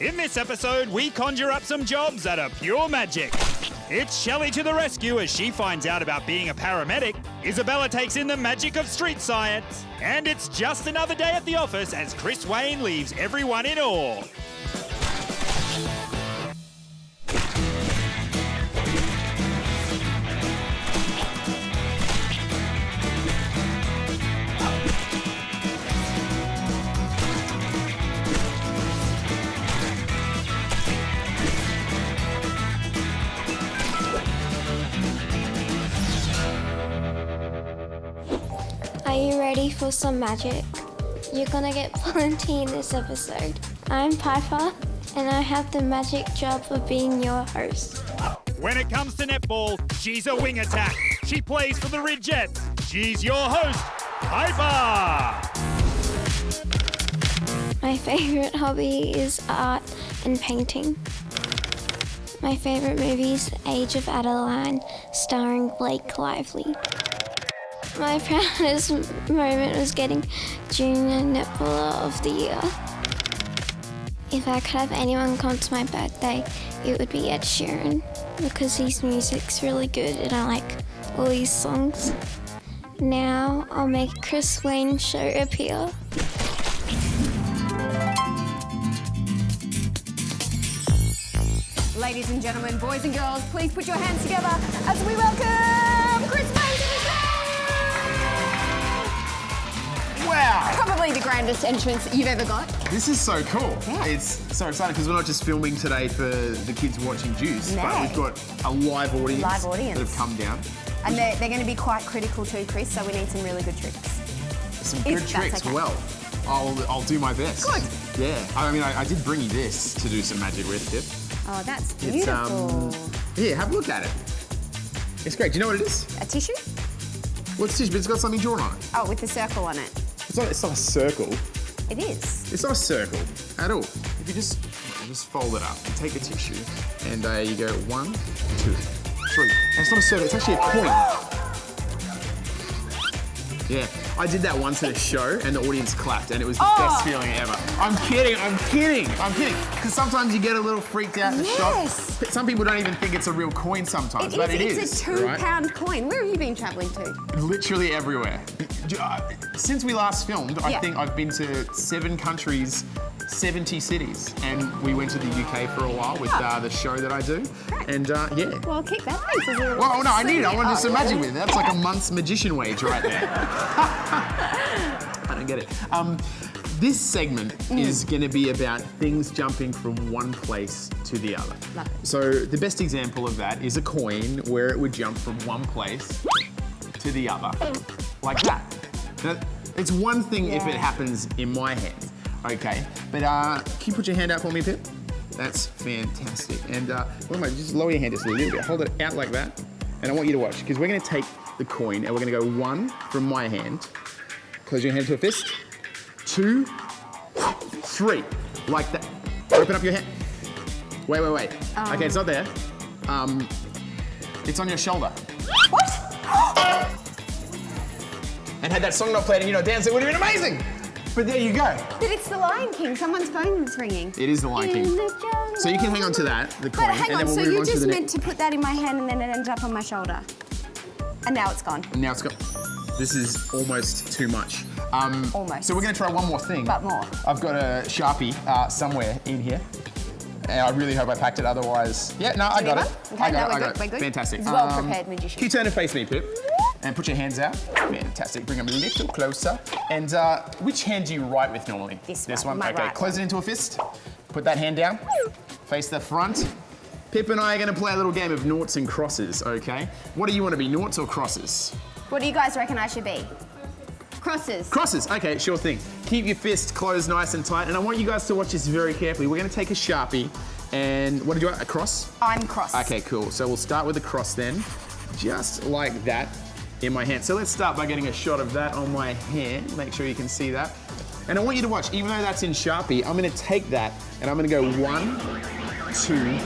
In this episode, we conjure up some jobs that are pure magic. It's Shelley to the rescue as she finds out about being a paramedic. Isabella takes in the magic of street science. And it's just another day at the office as Chris Wayne leaves everyone in awe. Are you ready for some magic? You're gonna get plenty in this episode. I'm Piper, and I have the magic job of being your host. When it comes to netball, she's a wing attack. She plays for the Ridgettes. She's your host, Piper. My favourite hobby is art and painting. My favourite movie is Age of Adeline, starring Blake Lively. My proudest moment was getting Junior Netballer of the Year. If I could have anyone come to my birthday, it would be Ed Sheeran, because his music's really good and I like all his songs. Now I'll make Chris Wayne show appear. Ladies and gentlemen, boys and girls, please put your hands together as we welcome Chris Wayne to the show! Wow! Probably the grandest entrance you've ever got. This is so cool. Yeah. It's so exciting because we're not just filming today for the kids watching Juice, but we've got a live audience, that have come down. And they're going to be quite critical too, Chris, so we need some really good tricks. Some good tricks, okay. well. I'll do my best. Good. Yeah, I mean, I did bring you this to do some magic with, Pip. Oh, that's beautiful. Yeah, have a look at it. It's great. Do you know what it is? A tissue? Well, it's tissue, but it's got something drawn on it. Oh, with the circle on it. It's not a circle. It is. It's not a circle at all. If you just fold it up, take the tissue, and you go 1, 2, 3. And it's not a circle, it's actually a coin. Yeah, I did that once at a show and the audience clapped and it was the best feeling ever. I'm kidding. Because sometimes you get a little freaked out in the shop. Some people don't even think it's a real coin sometimes, but it is. It's a £2 coin. Where have you been travelling to? Literally everywhere. Since we last filmed, I think I've been to 7 countries, 70 cities, and we went to the UK for a while with the show that I do. Great. And yeah. Well, kick that face. Well, no, I need it. I want to do some magic with it. That's like a month's magician wage right there. I don't get it. This segment is going to be about things jumping from one place to the other. Love it. So the best example of that is a coin where it would jump from one place to the other, like that. Now, it's one thing if it happens in my hand, okay? But can you put your hand out for me, Pip? That's fantastic. And just lower your hand just a little bit. Hold it out like that. And I want you to watch, because we're going to take the coin and we're going to go 1 from my hand. Close your hand to a fist. 2, 3, like that. Open up your hand. Wait. Okay, it's not there. It's on your shoulder. What? And had that song not played and dance, it would have been amazing. But there you go. But it's the Lion King. Someone's phone's ringing. It is the Lion King. So you can hang on to that, the coin. But hang and on, then so we'll move you on to just the meant to put that in my hand and then it ended up on my shoulder. And now it's gone. And now it's gone. This is almost too much. Almost. So we're going to try one more thing. But more. I've got a Sharpie somewhere in here. And I really hope I packed it, otherwise... Yeah, no, I got it. Okay, we're good. Fantastic. It's well-prepared magician. Can you turn and face me, Pip? And put your hands out. Fantastic. Bring them a little closer. And which hand do you write with normally? This one. my Okay, right close it into a fist. Put that hand down. Face the front. Pip and I are going to play a little game of noughts and crosses, okay? What do you want to be, noughts or crosses? What do you guys reckon I should be? Crosses. Crosses, okay, sure thing. Keep your fist closed nice and tight, and I want you guys to watch this very carefully. We're going to take a Sharpie, and what did you want, a cross? I'm cross. Okay, cool. So we'll start with the cross then, just like that in my hand. So let's start by getting a shot of that on my hand. Make sure you can see that. And I want you to watch, even though that's in Sharpie, I'm going to take that, and I'm going to go 1, 2,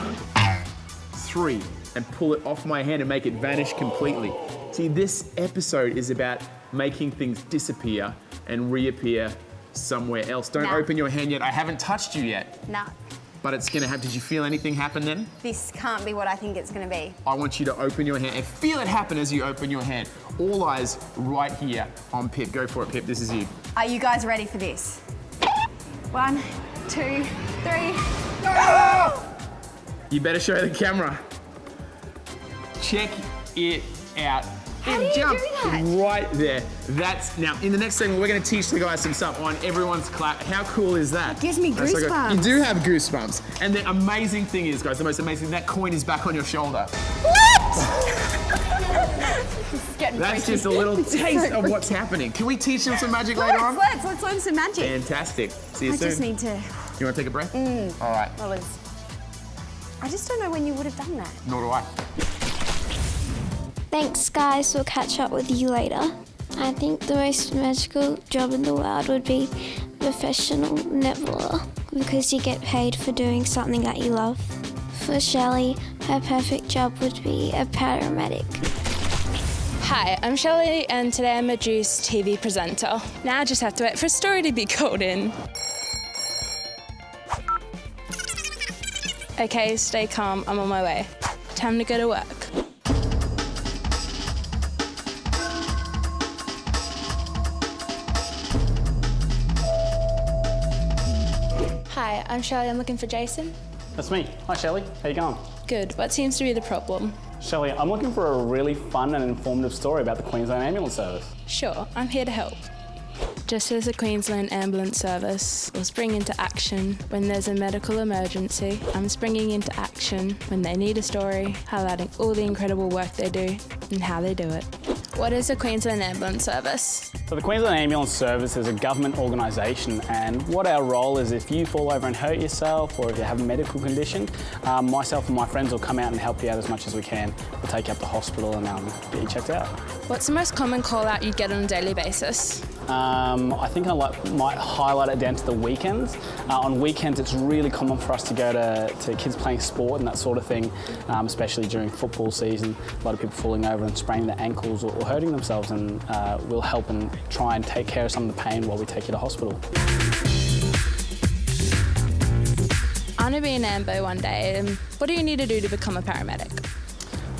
3, and pull it off my hand and make it vanish completely. See, this episode is about making things disappear and reappear somewhere else. Don't open your hand yet. I haven't touched you yet. Nah. but it's gonna have, did you feel anything happen then? This can't be what I think it's gonna be. I want you to open your hand and feel it happen as you open your hand. All eyes right here on Pip. Go for it, Pip, this is you. Are you guys ready for this? 1, 2, 3, go! You better show the camera. Check it out. How do you do that? Right there. That's, now in the next segment, we're gonna teach the guys some stuff on everyone's clap. How cool is that? It gives me That's so goosebumps. you do have goosebumps. And the amazing thing is, guys, the most amazing, that coin is back on your shoulder. That's just a little taste of what's happening. Can we teach them some magic later on? Let's learn some magic. Fantastic. See you soon. I just need to... You wanna take a breath? All right. Well, I just don't know when you would have done that. Nor do I. Thanks, guys. We'll catch up with you later. I think the most magical job in the world would be professional netballer because you get paid for doing something that you love. For Shelley, her perfect job would be a paramedic. Hi, I'm Shelley and today I'm a Juice TV presenter. Now I just have to wait for a story to be called in. Okay, stay calm, I'm on my way. Time to go to work. Hi, I'm Shelley, I'm looking for Jason. That's me. Hi, Shelley. How you going? Good, what seems to be the problem? Shelley, I'm looking for a really fun and informative story about the Queensland Ambulance Service. Sure, I'm here to help. Just as the Queensland Ambulance Service will spring into action when there's a medical emergency, I'm springing into action when they need a story, highlighting all the incredible work they do and how they do it. What is the Queensland Ambulance Service? So the Queensland Ambulance Service is a government organisation, and what our role is, if you fall over and hurt yourself or if you have a medical condition, myself and my friends will come out and help you out as much as we can. We'll take you up to hospital and get you checked out. What's the most common call out you get on a daily basis? I think I might highlight it down to the weekends. On weekends, it's really common for us to go to kids playing sport and that sort of thing, especially during football season. A lot of people falling over and spraining their ankles or hurting themselves, and we'll help and try and take care of some of the pain while we take you to hospital. I want to be an AMBO one day. What do you need to do to become a paramedic?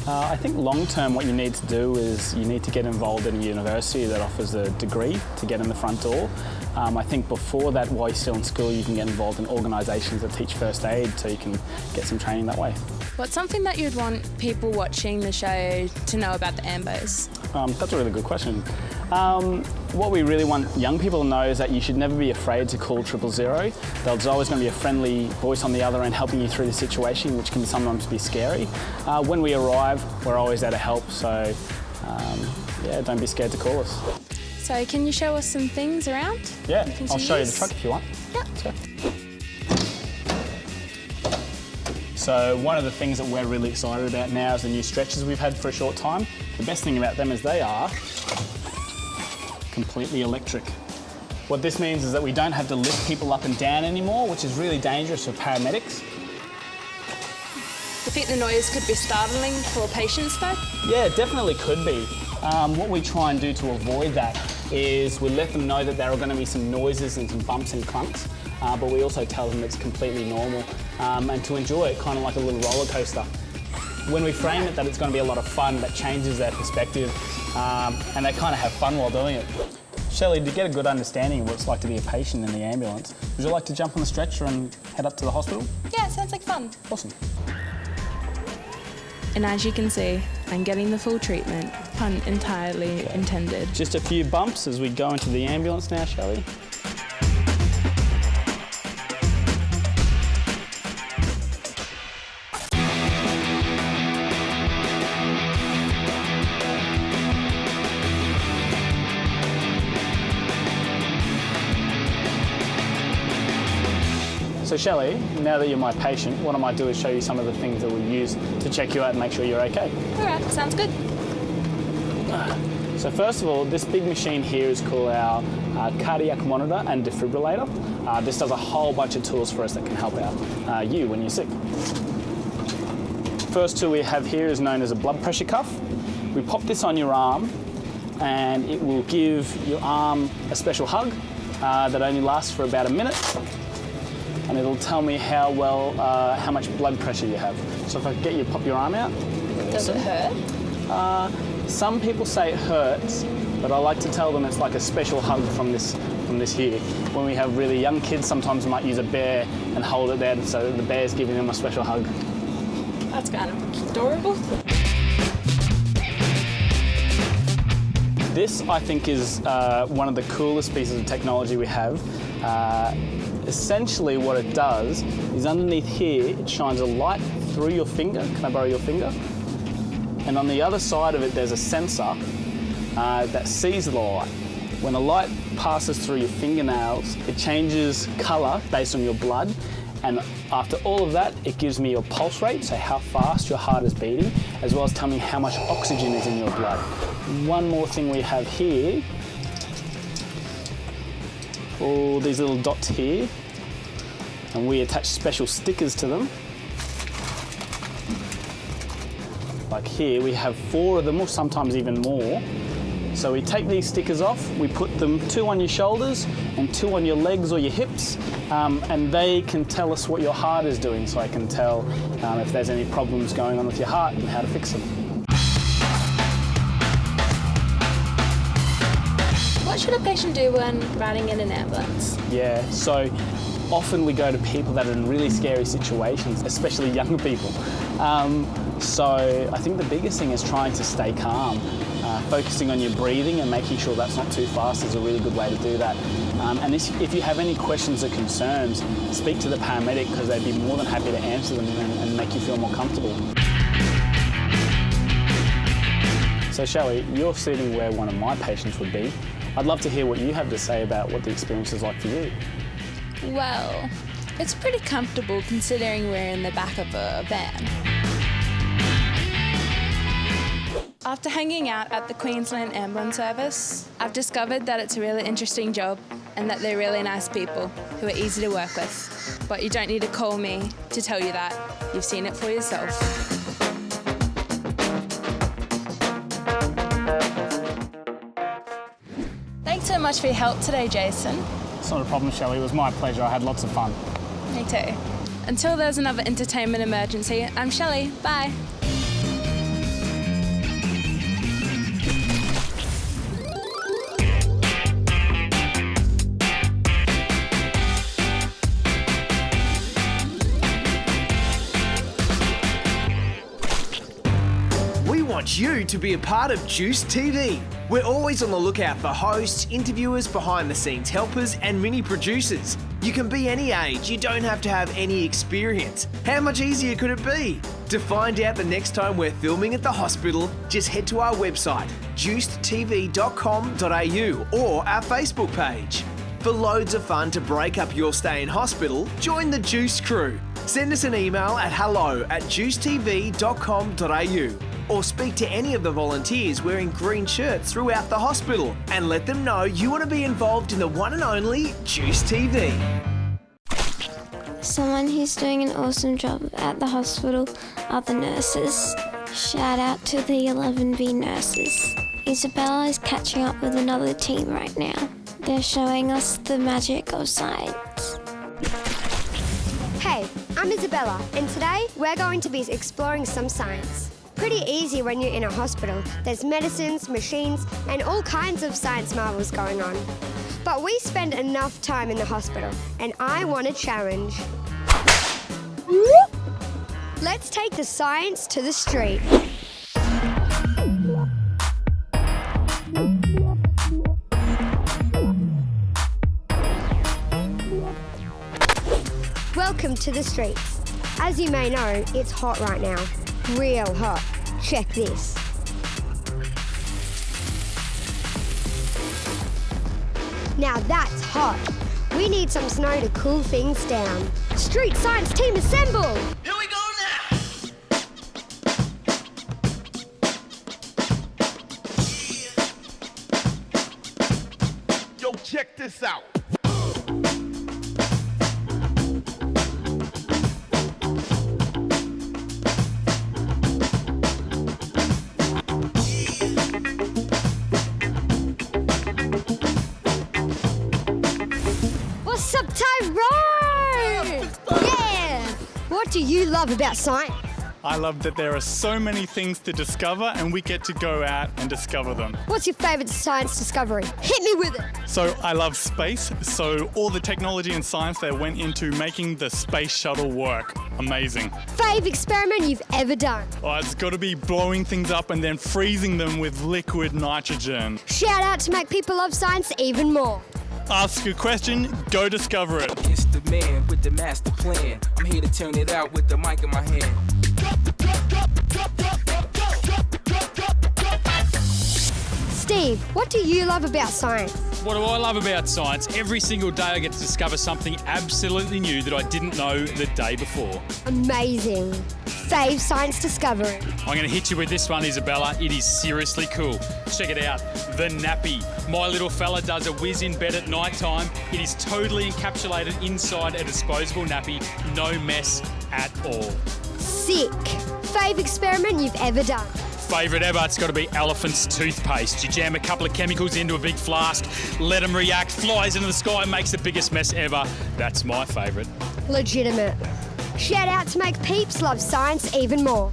I think long-term what you need to do is you need to get involved in a university that offers a degree to get in the front door. I think before that, while you're still in school, you can get involved in organisations that teach first aid so you can get some training that way. What's something that you'd want people watching the show to know about the AMBOs? That's a really good question. What we really want young people to know is that you should never be afraid to call 000. There's always going to be a friendly voice on the other end helping you through the situation, which can sometimes be scary. When we arrive, we're always there to help, so yeah, don't be scared to call us. So can you show us some things around? Yeah, I'll show you the truck if you want. Yeah. Let's go. So one of the things that we're really excited about now is the new stretchers we've had for a short time. The best thing about them is they are completely electric. What this means is that we don't have to lift people up and down anymore, which is really dangerous for paramedics. You think the noise could be startling for patients though? Yeah, it definitely could be. What we try and do to avoid that is we let them know that there are going to be some noises and some bumps and clunks, but we also tell them it's completely normal and to enjoy it, kind of like a little roller coaster. When we frame it that it's going to be a lot of fun, that changes their perspective and they kind of have fun while doing it. Shelley, to get a good understanding of what it's like to be a patient in the ambulance, would you like to jump on the stretcher and head up to the hospital? Yeah, sounds like fun. Awesome. And as you can see, I'm getting the full treatment, pun entirely intended. Just a few bumps as we go into the ambulance now, Shelley. So Shelley, now that you're my patient, what I might do is show you some of the things that we use to check you out and make sure you're okay. All right, sounds good. So first of all, this big machine here is called our cardiac monitor and defibrillator. This does a whole bunch of tools for us that can help out you when you're sick. First tool we have here is known as a blood pressure cuff. We pop this on your arm and it will give your arm a special hug that only lasts for about a minute. and it'll tell me how much blood pressure you have. So if I get you to pop your arm out. Does it hurt? Some people say it hurts, but I like to tell them it's like a special hug from this here. When we have really young kids, sometimes we might use a bear and hold it there so that the bear's giving them a special hug. That's kind of adorable. This, I think, is one of the coolest pieces of technology we have. Essentially what it does is underneath here, it shines a light through your finger. Can I borrow your finger? And on the other side of it, there's a sensor that sees the light. When the light passes through your fingernails, it changes colour based on your blood. And after all of that, it gives me your pulse rate, so how fast your heart is beating, as well as telling me how much oxygen is in your blood. One more thing we have here, all these little dots here, and we attach special stickers to them. Like here, we have 4 of them, or sometimes even more. So we take these stickers off, we put them 2 on your shoulders and 2 on your legs or your hips, and they can tell us what your heart is doing, so I can tell if there's any problems going on with your heart and how to fix them. What should a patient do when riding in an ambulance? Yeah, so often we go to people that are in really scary situations, especially younger people. So I think the biggest thing is trying to stay calm. Focusing on your breathing and making sure that's not too fast is a really good way to do that. And if you have any questions or concerns, speak to the paramedic, because they'd be more than happy to answer them and make you feel more comfortable. So Shelley, you're sitting where one of my patients would be. I'd love to hear what you have to say about what the experience is like for you. Well, it's pretty comfortable considering we're in the back of a van. After hanging out at the Queensland Ambulance Service, I've discovered that it's a really interesting job and that they're really nice people who are easy to work with. But you don't need to call me to tell you that. You've seen it for yourself. Thanks so much for your help today, Jason. It's not a problem, Shelley. It was my pleasure. I had lots of fun. Me too. Until there's another entertainment emergency, I'm Shelley. Bye. We want you to be a part of Juice TV. We're always on the lookout for hosts, interviewers, behind-the-scenes helpers, and mini producers. You can be any age, you don't have to have any experience. How much easier could it be? To find out the next time we're filming at the hospital, just head to our website, juicedtv.com.au, or our Facebook page. For loads of fun to break up your stay in hospital, join the Juice crew. Send us an email at hello@juicetv.com.au. or speak to any of the volunteers wearing green shirts throughout the hospital and let them know you want to be involved in the one and only Juice TV. Someone who's doing an awesome job at the hospital are the nurses. Shout out to the 11B nurses. Isabella is catching up with another team right now. They're showing us the magic of science. Hey, I'm Isabella, and today we're going to be exploring some science. Pretty easy when you're in a hospital. There's medicines, machines, and all kinds of science marvels going on. But we spend enough time in the hospital, and I want a challenge. Let's take the science to the street. Welcome to the streets. As you may know, it's hot right now. Real hot. Check this. Now that's hot. We need some snow to cool things down. Street science team assemble! Here we go now! Yo, check this out. What's up, Tyrone? what do you love about science? I love that there are so many things to discover and we get to go out and discover them. What's your favourite science discovery? Hit me with it. So I love space, so all the technology and science that went into making the space shuttle work. Amazing. Fave experiment you've ever done? Oh, it's got to be blowing things up and then freezing them with liquid nitrogen. Shout out to make people love science even more. Ask a question, go discover it. It's the man with the master plan. I'm here to turn it out with the mic in my hand. Steve, what do you love about science? What do I love about science? Every single day I get to discover something absolutely new that I didn't know the day before. Amazing. Fave science discovery. I'm going to hit you with this one, Isabella. It is seriously cool. Check it out. The nappy. My little fella does a whiz in bed at night time. It is totally encapsulated inside a disposable nappy. No mess at all. Sick. Fave experiment you've ever done? Favourite ever, it's got to be elephant's toothpaste. You jam a couple of chemicals into a big flask, let them react, flies into the sky, makes the biggest mess ever. That's my favourite. Legitimate. Shout out to make peeps love science even more.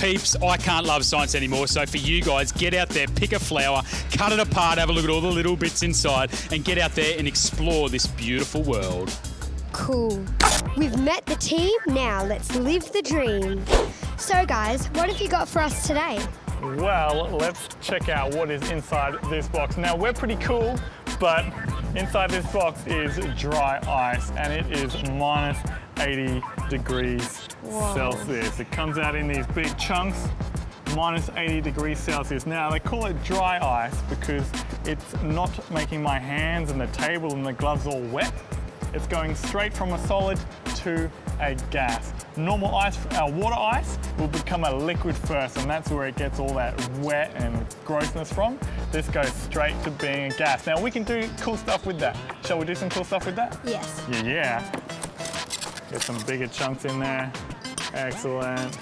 Peeps, I can't love science anymore, so for you guys, get out there, pick a flower, cut it apart, have a look at all the little bits inside, and get out there and explore this beautiful world. Cool. We've met the team, now let's live the dream. So guys, what have you got for us today? Well, let's check out what is inside this box. Now, we're pretty cool, but inside this box is dry ice, and it is minus 80 degrees Celsius. It comes out in these big chunks, minus 80 degrees Celsius. Now, they call it dry ice because it's not making my hands and the table and the gloves all wet. It's going straight from a solid to a gas. Normal ice, water ice, will become a liquid first, and that's where it gets all that wet and grossness from. This goes straight to being a gas. Now, we can do cool stuff with that. Shall we do some cool stuff with that? Yes. Yeah. Get some bigger chunks in there. Excellent.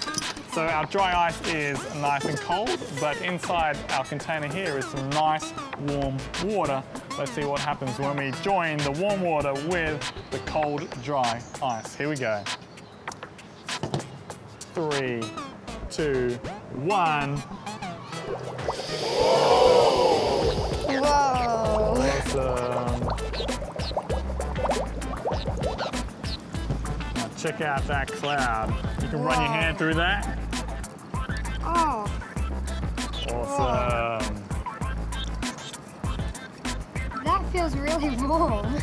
So our dry ice is nice and cold, but inside our container here is some nice warm water. Let's see what happens when we join the warm water with the cold dry ice. Here we go. 3, 2, 1. Whoa. Awesome. Now check out that cloud. You can run your hand through that. Oh. Awesome. That feels really warm.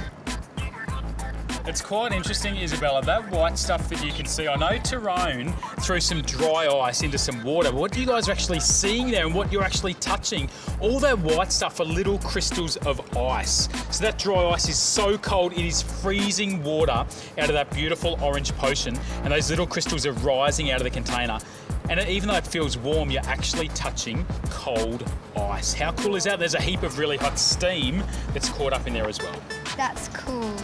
It's quite interesting, Isabella, that white stuff that you can see. I know Tyrone threw some dry ice into some water, but what you guys are actually seeing there and what you're actually touching, all that white stuff are little crystals of ice. So that dry ice is so cold, it is freezing water out of that beautiful orange potion, and those little crystals are rising out of the container. And even though it feels warm, you're actually touching cold ice. How cool is that? There's a heap of really hot steam that's caught up in there as well. That's cool.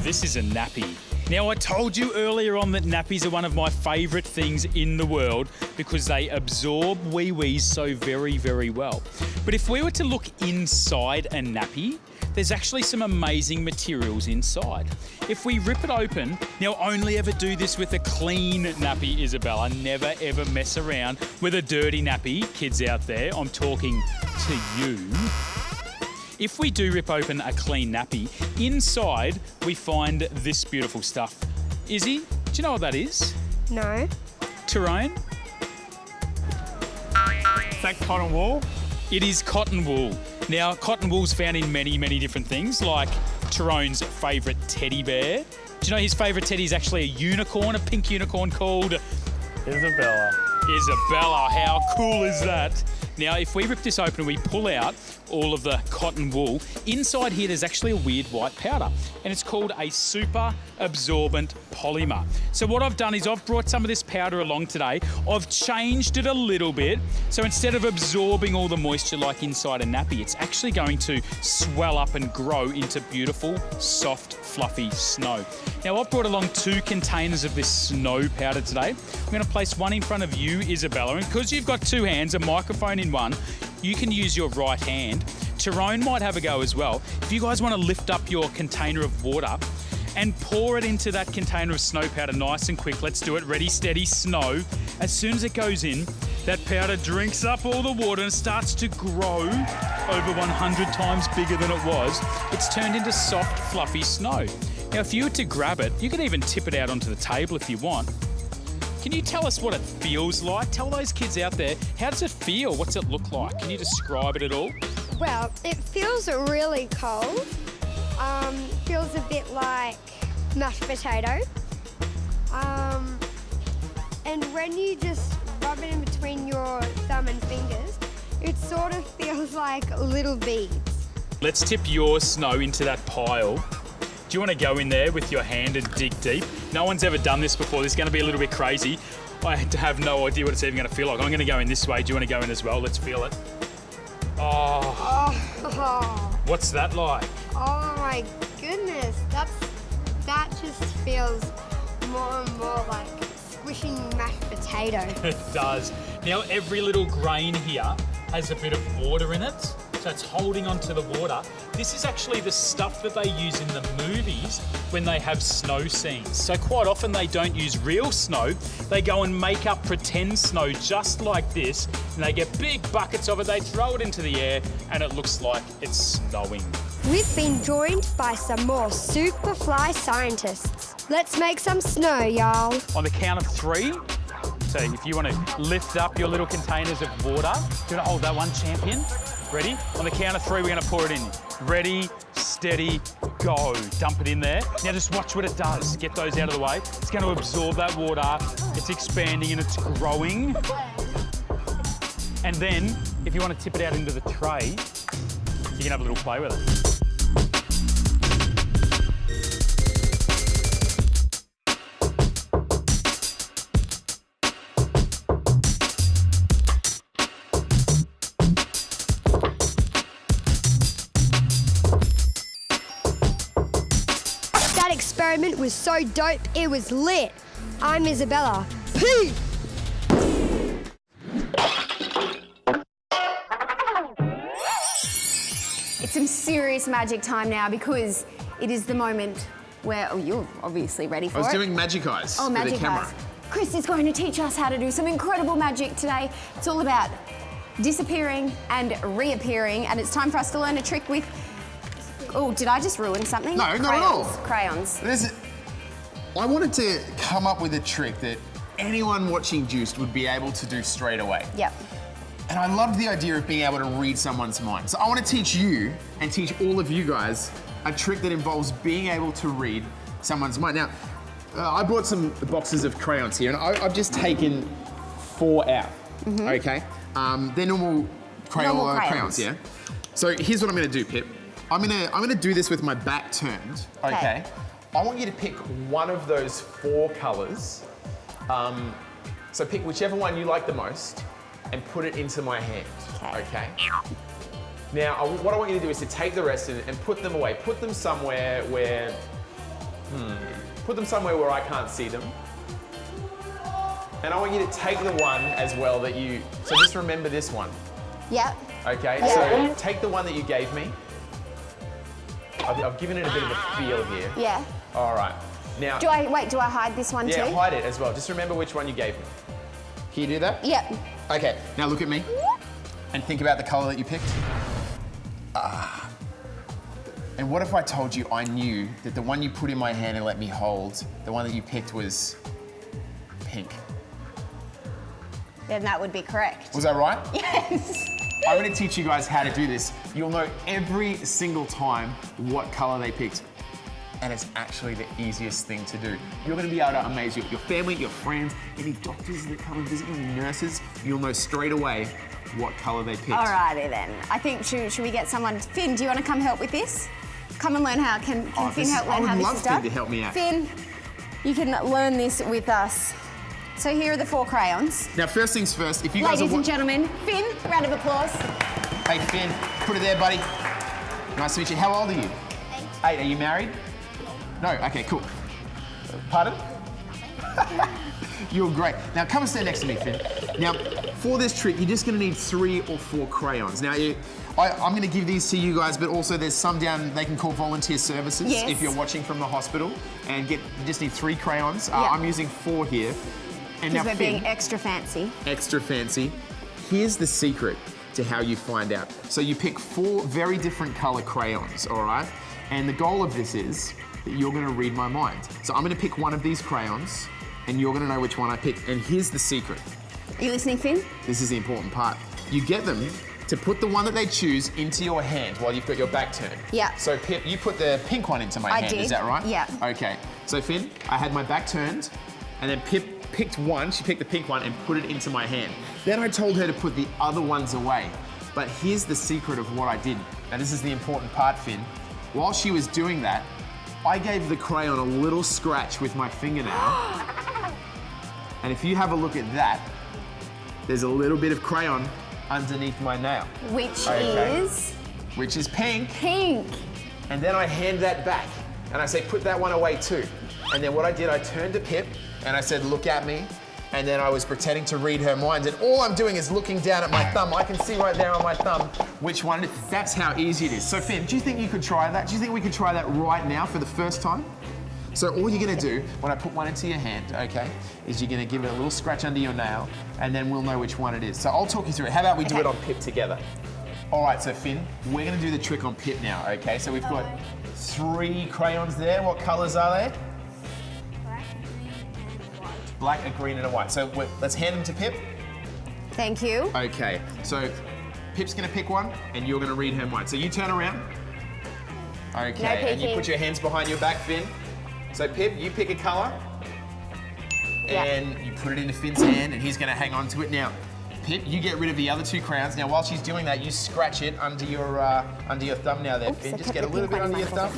This is a nappy. Now, I told you earlier on that nappies are one of my favourite things in the world because they absorb wee-wees so very, very well. But if we were to look inside a nappy, there's actually some amazing materials inside. If we rip it open, now only ever do this with a clean nappy, Isabella. Never ever mess around with a dirty nappy. Kids out there, I'm talking to you. If we do rip open a clean nappy, inside we find this beautiful stuff. Izzy, do you know what that is? No. Tyrone? Is that cotton wool? It is cotton wool. Now, cotton wool's found in many, many different things, like Tyrone's favourite teddy bear. Do you know his favourite teddy is actually a unicorn, a pink unicorn called Isabella. Isabella, how cool is that? Now, if we rip this open and we pull out all of the cotton wool, inside here there's actually a weird white powder, and it's called a super absorbent polymer. So what I've done is I've brought some of this powder along today. I've changed it a little bit. So instead of absorbing all the moisture like inside a nappy, it's actually going to swell up and grow into beautiful, soft, fluffy snow. Now, I've brought along 2 containers of this snow powder today. I'm going to place one in front of you, Isabella, and because you've got 2 hands, a microphone in one, you can use your right hand. Tyrone might have a go as well. If you guys want to lift up your container of water and pour it into that container of snow powder nice and quick. Let's do it. Ready, steady, snow. As soon as it goes in, that powder drinks up all the water and starts to grow over 100 times bigger than it was. It's turned into soft, fluffy snow. Now, if you were to grab it, you could even tip it out onto the table if you want. Can you tell us what it feels like? Tell those kids out there, how does it feel? What's it look like? Can you describe it at all? Well, it feels really cold. Feels a bit like mashed potato. And when you just rub it in between your thumb and fingers, it sort of feels like little beads. Let's tip your snow into that pile. Do you want to go in there with your hand and dig deep? No one's ever done this before. This is going to be a little bit crazy. I have no idea what it's even going to feel like. I'm going to go in this way. Do you want to go in as well? Let's feel it. Oh. What's that like? Oh my goodness, that just feels more and more like squishing mashed potato. It does. Now every little grain here has a bit of water in it, so it's holding onto the water. This is actually the stuff that they use in the movies when they have snow scenes. So quite often they don't use real snow. They go and make up pretend snow just like this, and they get big buckets of it, they throw it into the air, and it looks like it's snowing. We've been joined by some more Superfly scientists. Let's make some snow, y'all. On the count of 3, so if you want to lift up your little containers of water, do you want to hold that one, champion? Ready? On the count of 3, we're going to pour it in. Ready, steady, go. Dump it in there. Now just watch what it does. Get those out of the way. It's going to absorb that water. It's expanding and it's growing. And then, if you want to tip it out into the tray, you can have a little play with it. That experiment was so dope, it was lit. I'm Isabella. Peace! It's some serious magic time now because it is the moment where, oh, you're obviously ready for it. I was doing magic eyes Oh, for magic the camera. eyes. Chris is going to teach us how to do some incredible magic today. It's all about disappearing and reappearing, and it's time for us to learn a trick with... Oh, did I just ruin something? No, not at all. Crayons. I wanted to come up with a trick that anyone watching Juiced would be able to do straight away. Yep. And I loved the idea of being able to read someone's mind. So I want to teach you and teach all of you guys a trick that involves being able to read someone's mind. Now, I brought some boxes of crayons here, and I've just taken 4 out, okay? They're normal crayons, yeah? So here's what I'm gonna do, Pip. I'm gonna do this with my back turned, okay? I want you to pick one of those 4 colors. So pick whichever one you like the most and put it into my hand, okay? Now, what I want you to do is to take the rest and put them away. Put them somewhere where, I can't see them. And I want you to take the one as well that you, so just remember this one. Yep. Okay, Yeah. so take the one that you gave me. I've given it a bit of a feel here. Yeah. All right, now. Do I hide this one too? Yeah, hide it as well. Just remember which one you gave me. Can you do that? Yep. Okay, now look at me and think about the color that you picked. And what if I told you I knew that the one you put in my hand and let me hold, the one that you picked was pink? Then that would be correct. Was that right? Yes. I'm going to teach you guys how to do this. You'll know every single time what color they picked. And it's actually the easiest thing to do. You're going to be able to amaze your family, your friends, any doctors that come and visit you, nurses. You'll know straight away what color they picked. Alrighty then. I think, should we get someone? Finn, do you want to come help with this? Come and learn how, can Finn help learn how this is done? I would love Finn to help me out. Finn, you can learn this with us. So here are the 4 crayons. Now, first things first, if you guys Ladies and gentlemen, Finn, round of applause. Hey, Finn, put it there, buddy. Nice to meet you. How old are you? 8. Are you married? No? Okay, cool. Pardon? You're great. Now come and stand next to me, Finn. Now, for this trick, you're just gonna need 3 or 4 crayons. Now, I'm gonna give these to you guys, but also there's some down, they can call volunteer services if you're watching from the hospital. And you just need 3 crayons. I'm using 4 here. And now, Because we're Finn, being extra fancy. extra fancy. Here's the secret to how you find out. So you pick 4 very different color crayons, all right? And the goal of this is that you're gonna read my mind. So I'm gonna pick one of these crayons, and you're gonna know which one I picked. And here's the secret. Are you listening, Finn? This is the important part. You get them to put the one that they choose into your hand while you've got your back turned. Yeah. So Pip, you put the pink one into my hand, did. is that right? Yeah. Okay. So Finn, I had my back turned, and then Pip picked one, she picked the pink one and put it into my hand. Then I told her to put the other ones away. But here's the secret of what I did. Now this is the important part, Finn. While she was doing that, I gave the crayon a little scratch with my fingernail. And if you have a look at that, there's a little bit of crayon underneath my nail. Which is pink. Pink. And then I hand that back and I say, put that one away too. And then what I did, I turned to Pip and I said, look at me. And then I was pretending to read her mind. And all I'm doing is looking down at my thumb. I can see right there on my thumb which one it is. That's how easy it is. So Finn, do you think you could try that? Do you think we could try that right now for the first time? So all you're gonna do, when I put one into your hand, okay, is you're gonna give it a little scratch under your nail, and then we'll know which one it is. So I'll talk you through it. How about we do it on Pip together? All right, so Finn, we're gonna do the trick on Pip now, okay? So we've got 3 crayons there. What colors are they? Black, a green, and a white. So let's hand them to Pip. Thank you. Okay, so Pip's gonna pick one, and you're gonna read her mind. So you turn around. Okay, and you put your hands behind your back, Finn. So Pip, you pick a colour, and you put it into Finn's hand, and he's gonna hang on to it. Now, Pip, you get rid of the other 2 crayons. Now, while she's doing that, you scratch it under your thumb now there, Finn. Just get a little bit under your thumb.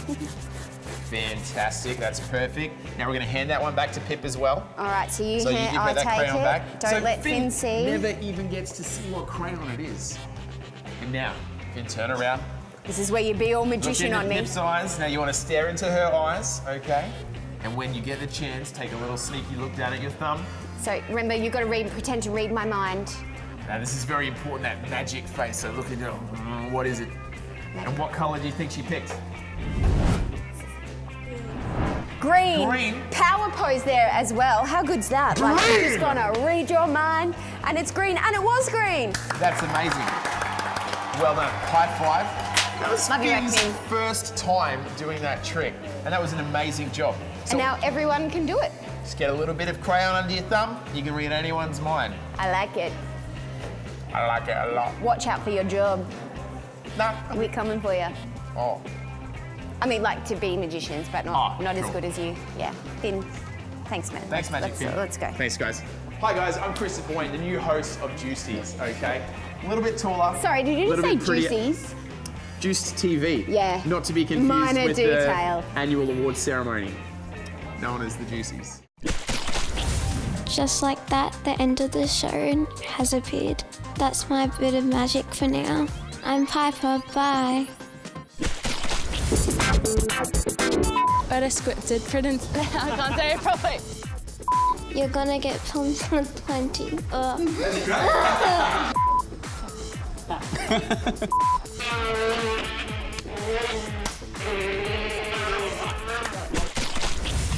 Fantastic, that's perfect. Now we're gonna hand that one back to Pip as well. All right, so you give her I'll that take crayon it. back. Don't let Finn see. Never even gets to see what crayon it is. And now, Finn, turn around. This is where you be all magician Look on into me. Pip's eyes. Now you want to stare into her eyes, okay? And when you get the chance, take a little sneaky look down at your thumb. So remember, you've got to pretend to read my mind. Now this is very important, that magic face. So look at her. What is it? And what colour do you think she picked? Green. Green. Power pose there as well. How good's that? Green. Like, you're just gonna read your mind, and it's green, and it was green. That's amazing. Well done. High five. That was Love you, Finn's Finn. first time doing that trick, and that was an amazing job. So And now everyone can do it. just get a little bit of crayon under your thumb. You can read anyone's mind. I like it. I like it a lot. Watch out for your job. No. We're coming for you. Oh. I mean, like to be magicians, but not as cool. good as you. Yeah. Finn, thanks, man. Thanks, Magic Finn. Let's go. Thanks, guys. Hi, guys. I'm Christopher Wayne, the new host of Juicies, okay? A little bit taller. Sorry, did you just say Juicies? Juiced TV. Yeah. Not to be confused Minor with detail. the annual awards ceremony, known as the Juicies. Just like that, the end of the show has appeared. That's my bit of magic for now. I'm Piper, bye. But a scripted prudence. I can't say it properly. You're gonna get pumped with plenty.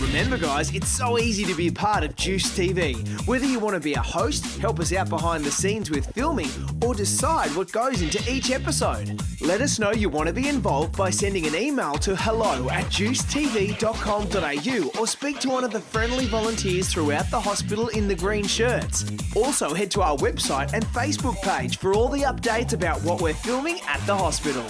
Remember guys, it's so easy to be a part of Juice TV. Whether you want to be a host, help us out behind the scenes with filming, or decide what goes into each episode. Let us know you want to be involved by sending an email to hello@juicetv.com.au or speak to one of the friendly volunteers throughout the hospital in the green shirts. Also head to our website and Facebook page for all the updates about what we're filming at the hospital.